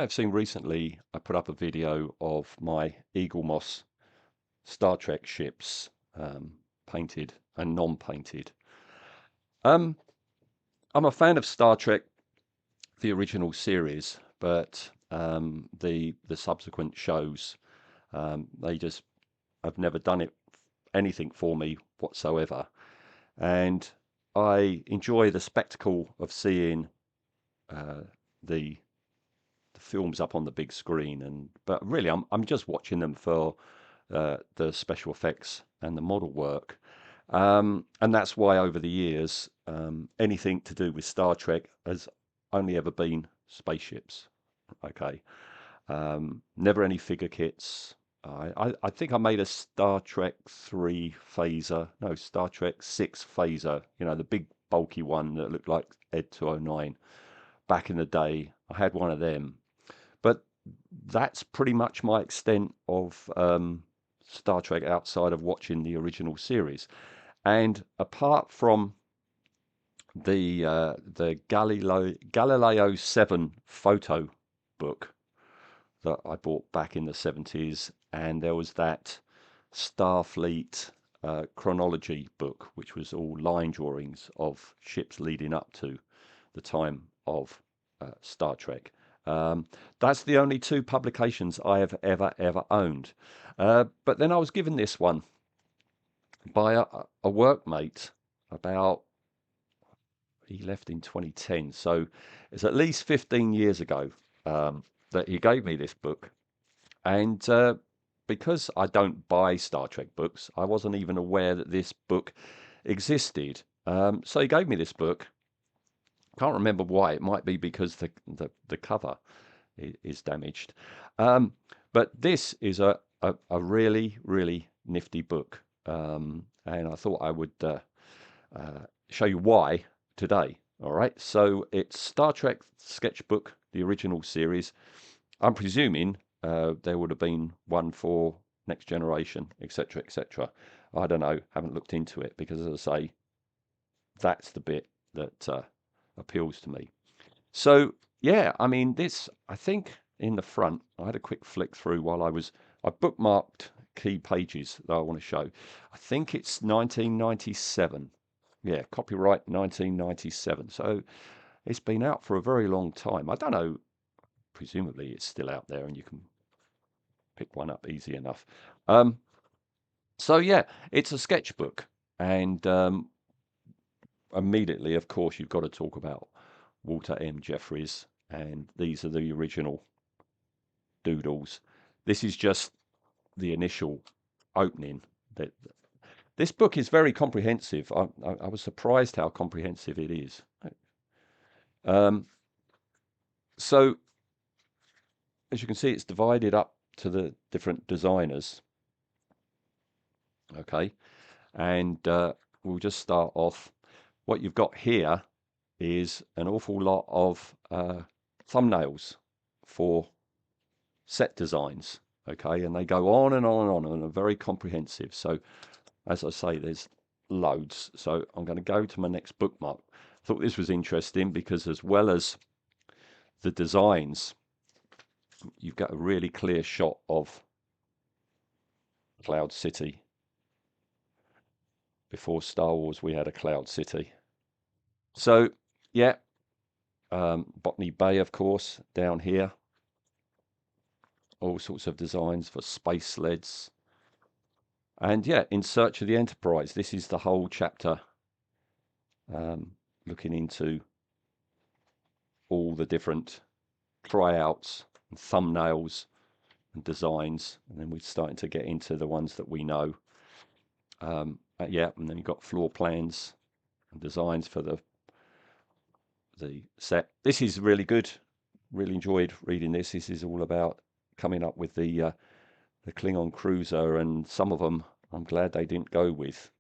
I've seen recently, I put up a video of my Eagle Moss Star Trek ships, painted and non-painted. Um, I'm a fan of Star Trek, the original series, but the subsequent shows, they just have never done anything for me whatsoever. And I enjoy the spectacle of seeing uh, the the films up on the big screen, but really I'm just watching them for the special effects and the model work. And that's why over the years, anything to do with Star Trek has only ever been spaceships. Okay. Never any figure kits. I think I made a Star Trek 3 phaser, no, Star Trek 6 phaser, the big bulky one that looked like Ed 209 back in the day. I had one of them. But that's pretty much my extent of Star Trek outside of watching the original series. And apart from the Galileo 7 photo book that I bought back in the 70s, and there was that Starfleet chronology book, which was all line drawings of ships leading up to the time of Star Trek. Um, that's the only two publications I have ever owned. But then I was given this one by a workmate about, he left in 2010, so it's at least 15 years ago that he gave me this book. And because I don't buy Star Trek books, I wasn't even aware that this book existed. So he gave me this book. Can't remember why. It might be because the cover is damaged. Um, but this is a really, really nifty book. And I thought I would show you why today. All right. So it's Star Trek Sketchbook, the original series. I'm presuming there would have been one for Next Generation, etc., etc. I don't know. Haven't looked into it because, as I say, that's the bit that appeals to me. So yeah, I mean, I think in the front, I had a quick flick through I bookmarked key pages that I want to show. I think it's 1997. Yeah, copyright 1997. So it's been out for a very long time. I don't know, presumably it's still out there and you can pick one up easy enough. Um, so yeah, it's a sketchbook. And immediately, of course, you've got to talk about Walter M. Jeffries, and these are the original doodles. This is just the initial opening. That this book is very comprehensive. I was surprised how comprehensive it is. Um, so as you can see, it's divided up to the different designers. Okay, and we'll just start off. What you've got here is an awful lot of thumbnails for set designs. Okay, and they go on and on and on and are very comprehensive. So as I say, there's loads. So I'm going to go to my next bookmark. I thought this was interesting because as well as the designs, you've got a really clear shot of Cloud City. Before Star Wars, we had a Cloud City. So yeah, Botany Bay, of course, down here. All sorts of designs for space sleds. And yeah, In Search of the Enterprise. This is the whole chapter looking into all the different tryouts and thumbnails and designs. And then we're starting to get into the ones that we know. Yeah, and then you've got floor plans and designs for the set. This is really good. Really enjoyed reading this. This is all about coming up with the Klingon cruiser, and some of them I'm glad they didn't go with.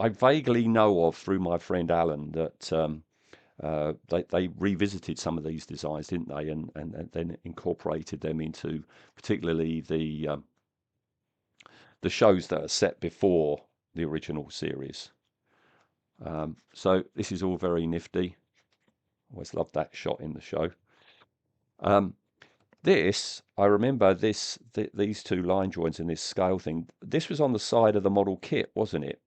I vaguely know of through my friend Alan that they revisited some of these designs, didn't they, and then incorporated them into particularly the shows that are set before the original series. So this is all very nifty. Always loved that shot in the show. Um, this, I remember these two line joints and this scale thing. This was on the side of the model kit, wasn't it?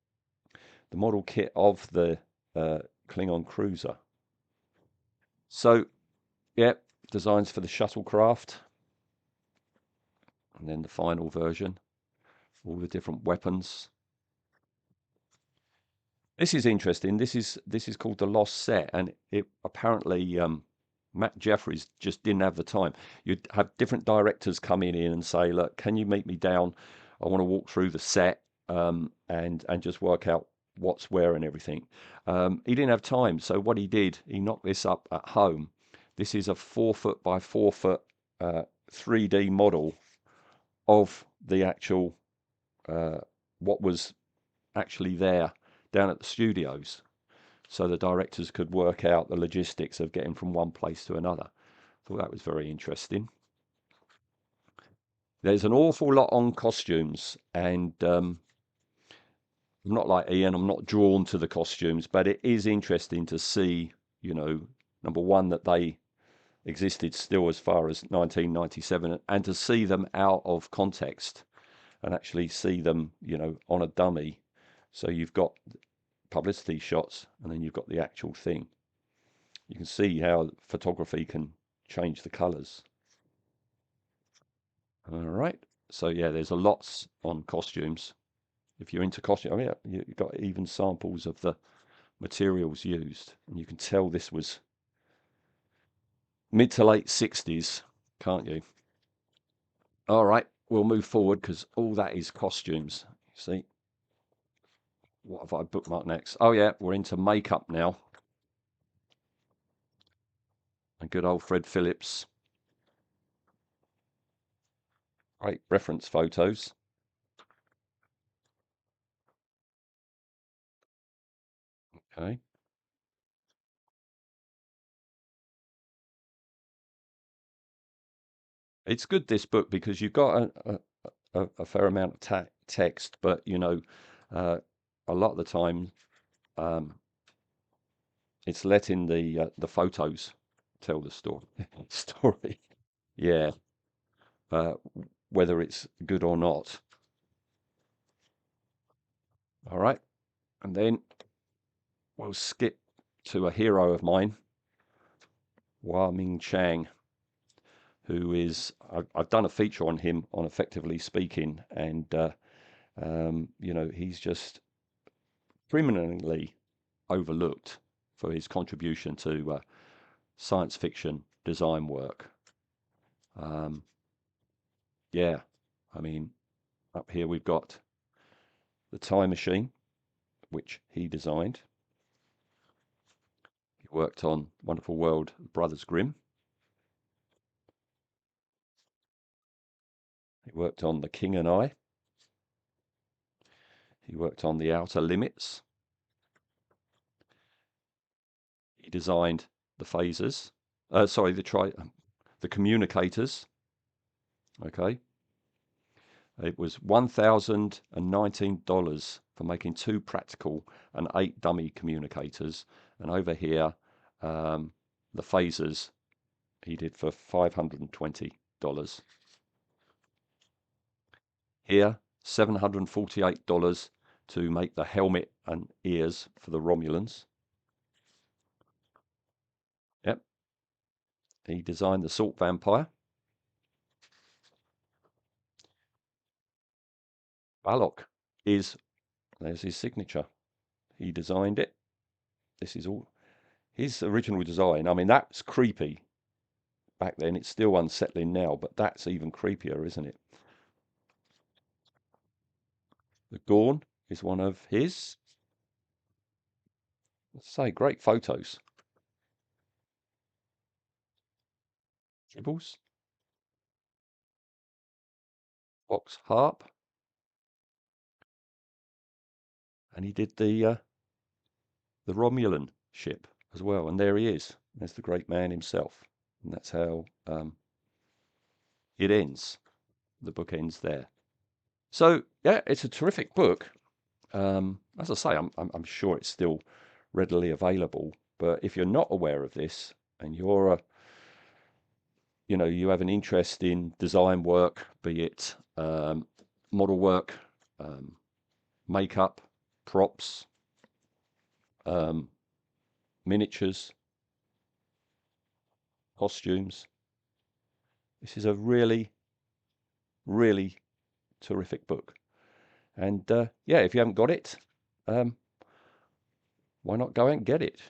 The model kit of the Klingon cruiser. So, yeah, designs for the shuttlecraft, and then the final version, all the different weapons. This is interesting. This is called the Lost Set, and it apparently Matt Jeffries just didn't have the time. You'd have different directors come in and say, "Look, can you meet me down? I want to walk through the set and just work out what's where and everything." He didn't have time, so what he did, he knocked this up at home. This is a 4 foot by 4 foot 3D model of the actual what was actually there down at the studios, so the directors could work out the logistics of getting from one place to another. Thought that was very interesting. There's an awful lot on costumes, and I'm not like Ian, I'm not drawn to the costumes, but it is interesting to see, number one, that they existed still as far as 1997, and to see them out of context and actually see them, on a dummy. So you've got publicity shots, and then you've got the actual thing. You can see how photography can change the colours. All right. So yeah, there's a lots on costumes. If you're into costume, yeah, you've got even samples of the materials used, and you can tell this was mid to late 60s, can't you? All right, we'll move forward because all that is costumes. See, what have I bookmarked next? Oh yeah, we're into makeup now. And good old Fred Phillips. Great reference photos. Okay. It's good, this book, because you've got a fair amount of text, but uh, a lot of the time um, it's letting the photos tell the story. Story, yeah. Uh, whether it's good or not. All right, and then we'll skip to a hero of mine, Wah Chang, who is I've done a feature on him on Effectively Speaking, and he's just criminally overlooked for his contribution to science fiction design work. Um, yeah, I mean, up here we've got the Time Machine, which he designed. He worked on Wonderful World, Brothers Grimm. He worked on The King and I. He worked on The Outer Limits. He designed the phasers. Sorry, the communicators. Okay. It was $1,019 for making 2 practical and 8 dummy communicators. And over here, the phasers he did for $520. Here, $748 to make the helmet and ears for the Romulans. Yep. He designed the Salt Vampire. Balok there's his signature. He designed it. This is all his original design. I mean, that's creepy back then. It's still unsettling now, but that's even creepier, isn't it? The Gorn is one of his. Let's say great photos. Dribbles, Fox Harp, and he did the Romulan ship as well. And there he is. There's the great man himself. And that's how it ends. The book ends there. So yeah, it's a terrific book. As I say, I'm sure it's still readily available. But if you're not aware of this and you're you know, you have an interest in design work, be it model work, makeup, props, um, miniatures, costumes. This is a really, really terrific book. And yeah, if you haven't got it, why not go out and get it?